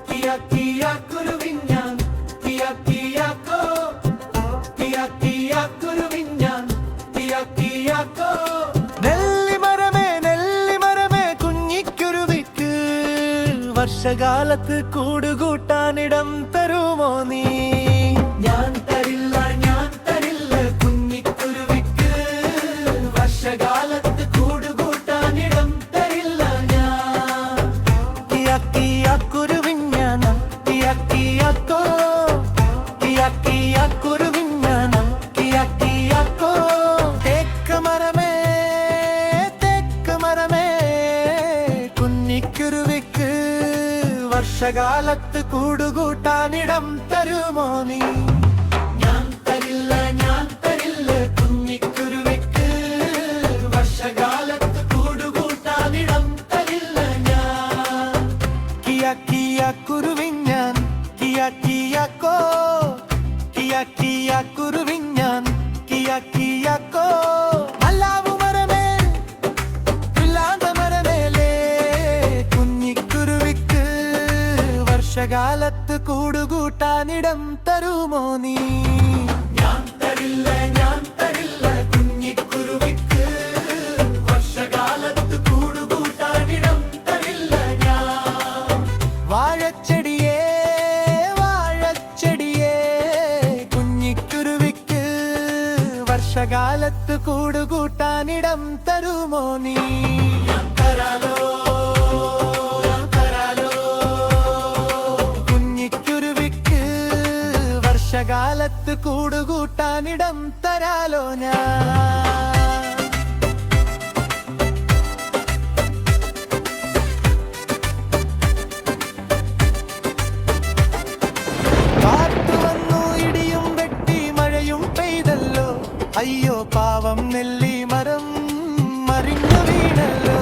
കിയാ കിയാ കുരുവിഞ്ഞാൻ കിയാ കിയാക്കോ കിയാ കിയാ കുരുവിഞ്ഞാൻ കിയാ കിയാക്കോ. നെല്ലിമരമേ കുഞ്ഞിക്കുരുവിക്ക് വർഷകാലത്ത് കൂടുകൂട്ടാനിടം തരുമോ നീ? ഞാൻ തരില്ല കുഞ്ഞിക്കുരുവിക്ക് വർഷകാലത്ത് കൂടുകൂട്ടാനിടം തരില്ല ഞാൻ. കിയാ കിയാ കുരുവിഞ്ഞാനം കിയാ കിയാക്കോ കിയാ കിയാ കുരുവിഞ്ഞാനം കിയാ കിയാക്കോ. തേക്ക് മരമേ കുഞ്ഞിക്കുരുവിക്ക് വർഷകാലത്ത് കൂടുകൂട്ടാനിടം തരുമോ നീ? ഞാൻ തരില്ല കുഞ്ഞിക്കുരുവിക്ക് വർഷകാലത്ത് കൂടുകൂട്ടാനിടം തരില്ല ഞാൻ. കിയാ കിയാ കുരുവിഞ്ഞാൻ കിയാ കിയാക്കോ കിയാ കിയാ കുരുവിഞ്ഞാൻ കിയാ കിയാക്കോ. മരമേലേ കുഞ്ഞിക്കുരുവിക്ക് വർഷകാലത്ത് കൂടുകൂട്ടാനിടം തരുമോ നീ? ഞാൻ തരില്ല കുഞ്ഞിക്കുരുവിക്ക് വർഷകാലത്ത് കൂടുകൂട്ടാനിടം തരില്ല ഞാൻ. വാഴച്ചെടിയേ കുഞ്ഞിക്കുരുവിക്ക് വർഷകാലത്ത് കൂടുകൂട്ടാനിടം തരുമോ നീ? ഞാൻ തരാലോ കുഞ്ഞിക്കുരുവിക്ക് വർഷകാലത്ത് കൂടുകൂട്ടാനിടം തരാലോ ഞാൻ. കാറ്റു വന്നു ഇടിയും വെട്ടി മഴയും പെയ്തല്ലോ, അയ്യോ പാവം നെല്ലി മരം മറിഞ്ഞു വീണല്ലോ.